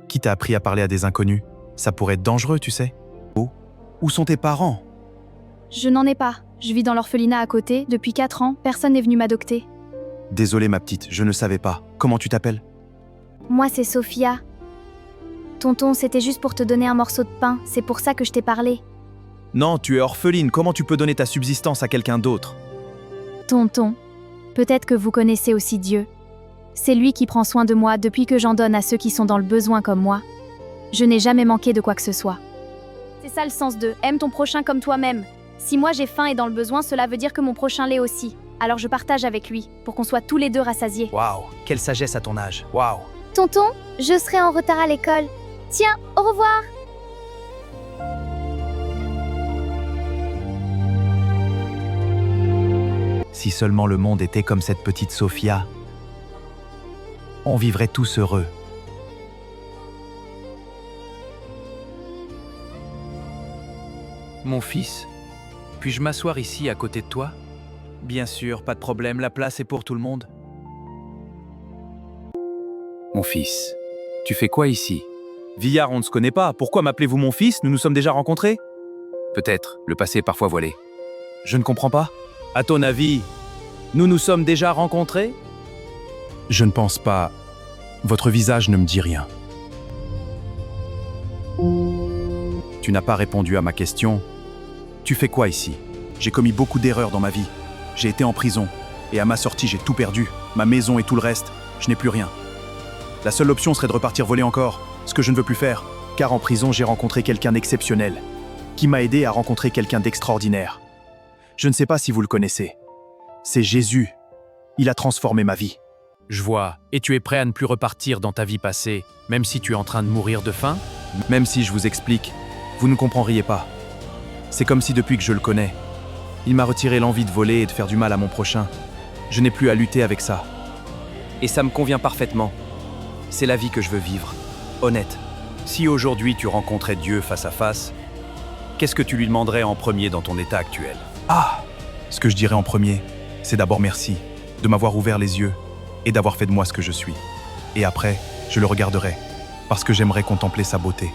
Qui t'a appris à parler à des inconnus? Ça pourrait être dangereux, tu sais. Oh, où sont tes parents? Je n'en ai pas. Je vis dans l'orphelinat à côté. Depuis 4 ans, personne n'est venu m'adopter. Désolé ma petite, je ne savais pas. Comment tu t'appelles? Moi, c'est Sophia. Tonton, c'était juste pour te donner un morceau de pain. C'est pour ça que je t'ai parlé. Non, tu es orpheline, comment tu peux donner ta subsistance à quelqu'un d'autre? Tonton, peut-être que vous connaissez aussi Dieu. C'est lui qui prend soin de moi depuis que j'en donne à ceux qui sont dans le besoin comme moi. Je n'ai jamais manqué de quoi que ce soit. C'est ça le sens de « aime ton prochain comme toi-même ». Si moi j'ai faim et dans le besoin, cela veut dire que mon prochain l'est aussi. Alors je partage avec lui, pour qu'on soit tous les deux rassasiés. Waouh, quelle sagesse à ton âge. Waouh. Tonton, je serai en retard à l'école. Tiens, au revoir. Si seulement le monde était comme cette petite Sophia, on vivrait tous heureux. Mon fils, puis-je m'asseoir ici à côté de toi? Bien sûr, pas de problème, la place est pour tout le monde. Mon fils, tu fais quoi ici? Villard, on ne se connaît pas. Pourquoi m'appelez-vous mon fils? Nous nous sommes déjà rencontrés? Peut-être, le passé est parfois voilé. Je ne comprends pas. À ton avis, nous nous sommes déjà rencontrés? Je ne pense pas. Votre visage ne me dit rien. Tu n'as pas répondu à ma question. Tu fais quoi ici? J'ai commis beaucoup d'erreurs dans ma vie. J'ai été en prison. Et à ma sortie, j'ai tout perdu. Ma maison et tout le reste. Je n'ai plus rien. La seule option serait de repartir voler encore. Ce que je ne veux plus faire. Car en prison, j'ai rencontré quelqu'un d'exceptionnel. Qui m'a aidé à rencontrer quelqu'un d'extraordinaire. Je ne sais pas si vous le connaissez. C'est Jésus. Il a transformé ma vie. Je vois, et tu es prêt à ne plus repartir dans ta vie passée, même si tu es en train de mourir de faim? Même si je vous explique, vous ne comprendriez pas. C'est comme si depuis que je le connais, il m'a retiré l'envie de voler et de faire du mal à mon prochain. Je n'ai plus à lutter avec ça. Et ça me convient parfaitement. C'est la vie que je veux vivre. Honnête. Si aujourd'hui tu rencontrais Dieu face à face, qu'est-ce que tu lui demanderais en premier dans ton état actuel? Ah! Ce que je dirais en premier, c'est d'abord merci, de m'avoir ouvert les yeux et d'avoir fait de moi ce que je suis. Et après, je le regarderai, parce que j'aimerais contempler sa beauté.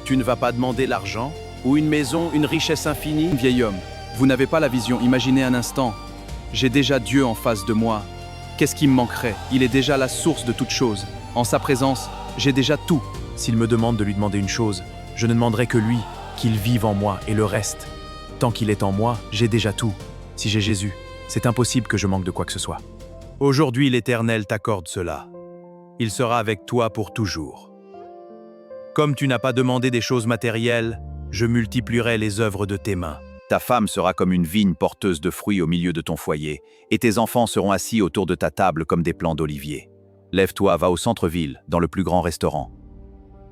Tu ne vas pas demander l'argent, ou une maison, une richesse infinie? Vieil homme, vous n'avez pas la vision, imaginez un instant. J'ai déjà Dieu en face de moi. Qu'est-ce qui me manquerait? Il est déjà la source de toute chose. En sa présence, j'ai déjà tout. S'il me demande de lui demander une chose, je ne demanderai que lui, qu'il vive en moi et le reste. Tant qu'il est en moi, j'ai déjà tout. Si j'ai Jésus, c'est impossible que je manque de quoi que ce soit. Aujourd'hui, l'Éternel t'accorde cela. Il sera avec toi pour toujours. Comme tu n'as pas demandé des choses matérielles, je multiplierai les œuvres de tes mains. Ta femme sera comme une vigne porteuse de fruits au milieu de ton foyer, et tes enfants seront assis autour de ta table comme des plants d'olivier. Lève-toi, va au centre-ville, dans le plus grand restaurant.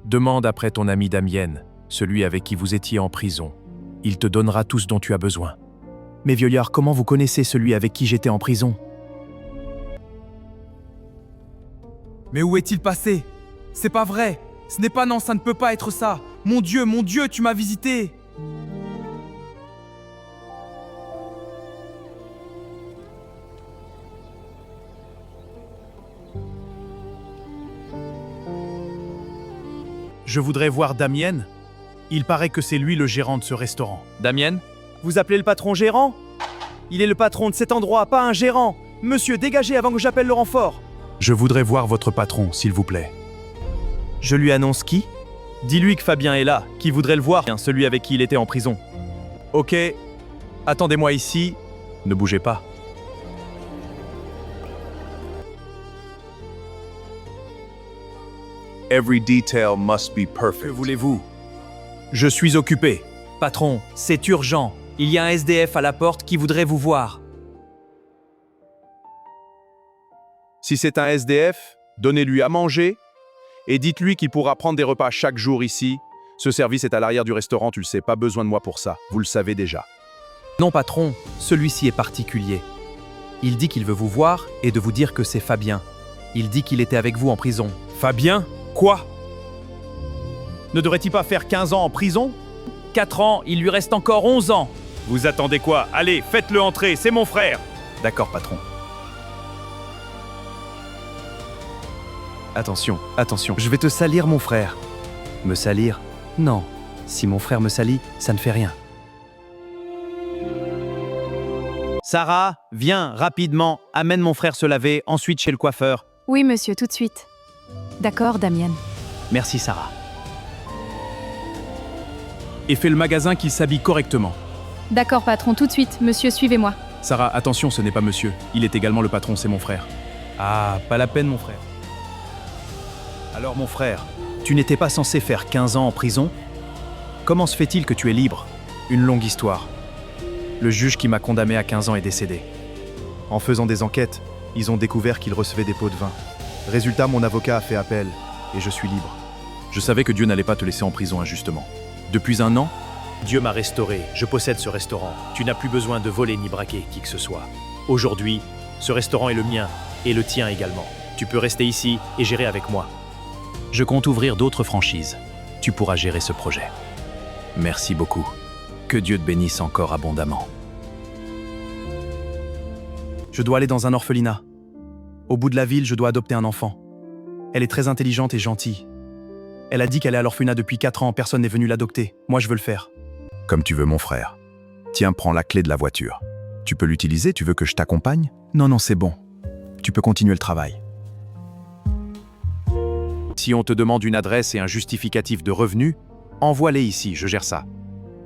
Demande après ton ami Damienne, celui avec qui vous étiez en prison. Il te donnera tout ce dont tu as besoin. Mais vieillard, comment vous connaissez celui avec qui j'étais en prison? Mais où est-il passé? C'est pas vrai! Ce n'est pas non, ça ne peut pas être ça! Mon Dieu, tu m'as visité! Je voudrais voir Damienne. Il paraît que c'est lui le gérant de ce restaurant. Damienne? Vous appelez le patron gérant? Il est le patron de cet endroit, pas un gérant. Monsieur, dégagez avant que j'appelle le renfort. Je voudrais voir votre patron, s'il vous plaît. Je lui annonce qui? Dis-lui que Fabien est là, qui voudrait le voir, celui avec qui il était en prison. Ok, attendez-moi ici. Ne bougez pas. Every detail must be Que perfect. voulez-vous? Je suis occupé. Patron, c'est urgent. Il y a un SDF à la porte qui voudrait vous voir. Si c'est un SDF, donnez-lui à manger et dites-lui qu'il pourra prendre des repas chaque jour ici. Ce service est à l'arrière du restaurant, tu le sais, pas besoin de moi pour ça. Vous le savez déjà. Non, patron, celui-ci est particulier. Il dit qu'il veut vous voir et de vous dire que c'est Fabien. Il dit qu'il était avec vous en prison. Fabien? Quoi? Ne devrait-il pas faire 15 ans en prison? 4 ans, il lui reste encore 11 ans. Vous attendez quoi? Allez, faites-le entrer, c'est mon frère. D'accord, patron. Attention, attention, je vais te salir mon frère. Me salir? Non. Si mon frère me salit, ça ne fait rien. Sarah, viens, rapidement, amène mon frère se laver, ensuite chez le coiffeur. Oui, monsieur, tout de suite. D'accord, Damien. Merci Sarah. Et fais le magasin qu'il s'habille correctement. D'accord, patron, tout de suite. Monsieur, suivez-moi. Sarah, attention, ce n'est pas monsieur. Il est également le patron, c'est mon frère. Ah, pas la peine mon frère. Alors mon frère, tu n'étais pas censé faire 15 ans en prison? Comment se fait-il que tu es libre? Une longue histoire. Le juge qui m'a condamné à 15 ans est décédé. En faisant des enquêtes, ils ont découvert qu'il recevait des pots de vin. Résultat, mon avocat a fait appel et je suis libre. Je savais que Dieu n'allait pas te laisser en prison injustement. Depuis 1 an, Dieu m'a restauré, je possède ce restaurant. Tu n'as plus besoin de voler ni braquer qui que ce soit. Aujourd'hui, ce restaurant est le mien et le tien également. Tu peux rester ici et gérer avec moi. Je compte ouvrir d'autres franchises. Tu pourras gérer ce projet. Merci beaucoup. Que Dieu te bénisse encore abondamment. je dois aller dans un orphelinat. Au bout de la ville, je dois adopter un enfant. Elle est très intelligente et gentille. Elle a dit qu'elle est à l'orphelinat depuis 4 ans, personne n'est venu l'adopter. Moi, je veux le faire. Comme tu veux, mon frère. Tiens, prends la clé de la voiture. Tu peux l'utiliser, tu veux que je t'accompagne? Non, non, c'est bon. Tu peux continuer le travail. Si on te demande une adresse et un justificatif de revenus, envoie-les ici, je gère ça.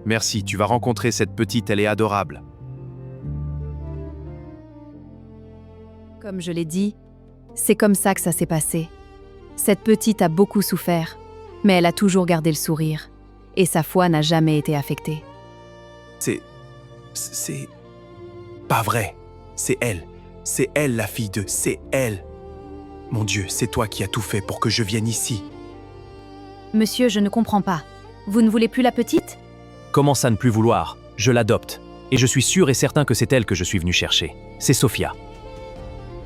Merci, tu vas rencontrer cette petite, elle est adorable. Comme je l'ai dit, c'est comme ça que ça s'est passé. Cette petite a beaucoup souffert, mais elle a toujours gardé le sourire. Et sa foi n'a jamais été affectée. C'est pas vrai. C'est elle la fille de... C'est elle. Mon Dieu, c'est toi qui as tout fait pour que je vienne ici. Monsieur, je ne comprends pas. Vous ne voulez plus la petite ? Comment ça ne plus vouloir? Je l'adopte. Et je suis sûr et certain que c'est elle que je suis venu chercher. C'est Sophia.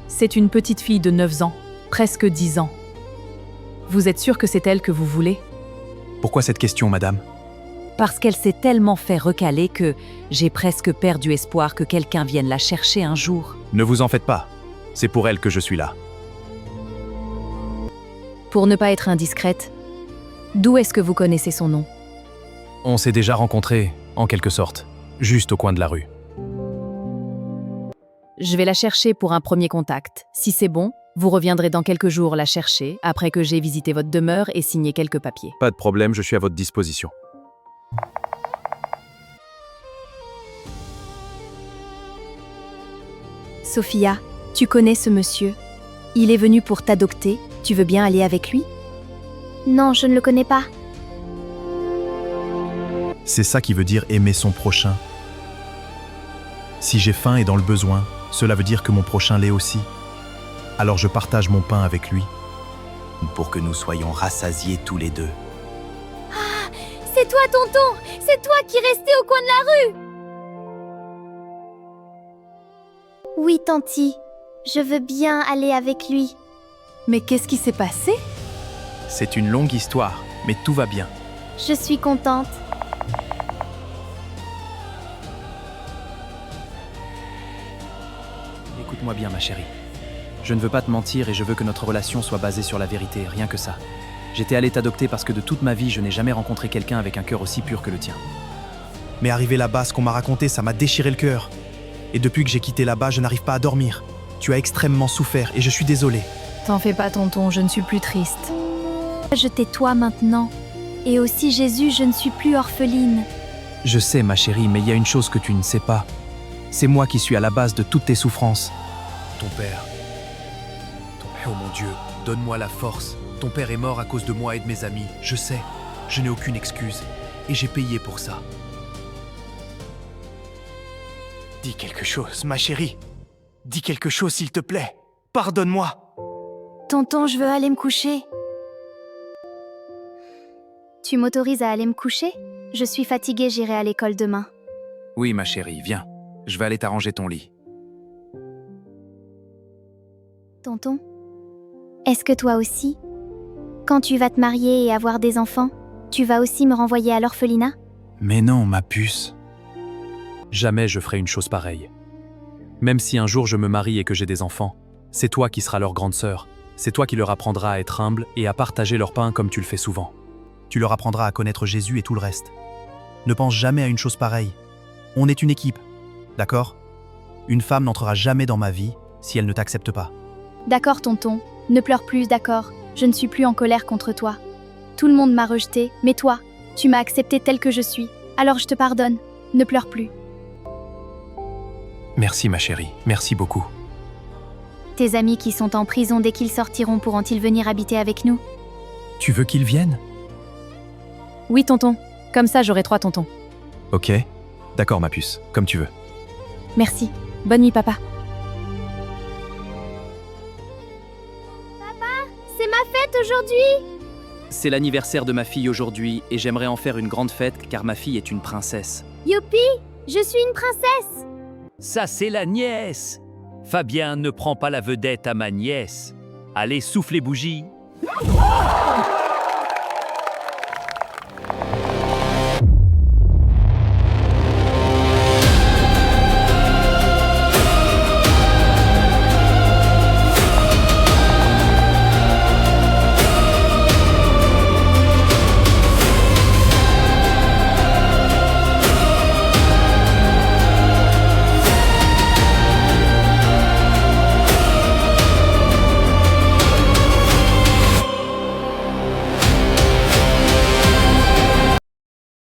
C'est une petite fille de 9 ans, presque 10 ans. Vous êtes sûr que c'est elle que vous voulez ? Pourquoi cette question, madame? Parce qu'elle s'est tellement fait recaler que j'ai presque perdu espoir que quelqu'un vienne la chercher un jour. Ne vous en faites pas. C'est pour elle que je suis là. Pour ne pas être indiscrète, d'où est-ce que vous connaissez son nom ? On s'est déjà rencontrés, en quelque sorte, juste au coin de la rue. Je vais la chercher pour un premier contact. Si c'est bon, vous reviendrez dans quelques jours la chercher, après que j'ai visité votre demeure et signé quelques papiers. Pas de problème, je suis à votre disposition. Sophia, tu connais ce monsieur ? Il est venu pour t'adopter. Tu veux bien aller avec lui ? Non, je ne le connais pas. C'est ça qui veut dire aimer son prochain. Si j'ai faim et dans le besoin, cela veut dire que mon prochain l'est aussi. Alors je partage mon pain avec lui, pour que nous soyons rassasiés tous les deux. C'est toi, tonton! C'est toi qui restais au coin de la rue! Oui, tanti. Je veux bien aller avec lui. Mais qu'est-ce qui s'est passé ? C'est une longue histoire, mais tout va bien. Je suis contente. Écoute-moi bien, ma chérie. Je ne veux pas te mentir et je veux que notre relation soit basée sur la vérité, rien que ça. J'étais allé t'adopter parce que de toute ma vie, je n'ai jamais rencontré quelqu'un avec un cœur aussi pur que le tien. Mais arrivé là-bas, ce qu'on m'a raconté, ça m'a déchiré le cœur. Et depuis que j'ai quitté là-bas, je n'arrive pas à dormir. Tu as extrêmement souffert et je suis désolé. T'en fais pas, tonton, je ne suis plus triste. Je tais-toi maintenant. Et aussi, Jésus, je ne suis plus orpheline. Je sais, ma chérie, mais il y a une chose que tu ne sais pas. C'est moi qui suis à la base de toutes tes souffrances. Ton père. Oh mon Dieu, donne-moi la force. Ton père est mort à cause de moi et de mes amis. Je sais, je n'ai aucune excuse. Et j'ai payé pour ça. Dis quelque chose, ma chérie. Dis quelque chose, s'il te plaît. Pardonne-moi. Tonton, je veux aller me coucher. Tu m'autorises à aller me coucher ? Je suis fatiguée, j'irai à l'école demain. Oui, ma chérie, viens. Je vais aller t'arranger ton lit. Tonton, est-ce que toi aussi, quand tu vas te marier et avoir des enfants, tu vas aussi me renvoyer à l'orphelinat ? Mais non, ma puce. Jamais je ferai une chose pareille. Même si un jour je me marie et que j'ai des enfants, c'est toi qui seras leur grande sœur. C'est toi qui leur apprendras à être humbles et à partager leur pain comme tu le fais souvent. Tu leur apprendras à connaître Jésus et tout le reste. Ne pense jamais à une chose pareille. On est une équipe, d'accord? Une femme n'entrera jamais dans ma vie si elle ne t'accepte pas. D'accord, tonton. Ne pleure plus, d'accord. Je ne suis plus en colère contre toi. Tout le monde m'a rejeté, mais toi, tu m'as accepté tel que je suis. Alors je te pardonne. Ne pleure plus. Merci ma chérie, merci beaucoup. Tes amis qui sont en prison dès qu'ils sortiront pourront-ils venir habiter avec nous? Tu veux qu'ils viennent? Oui, tonton. Comme ça, j'aurai 3 tontons. Ok, d'accord ma puce, comme tu veux. Merci. Bonne nuit, papa. C'est ma fête aujourd'hui! C'est l'anniversaire de ma fille aujourd'hui et j'aimerais en faire une grande fête car ma fille est une princesse. Youpi! Je suis une princesse! Ça, c'est la nièce. Fabien, ne prends pas la vedette à ma nièce. Allez, souffle les bougies.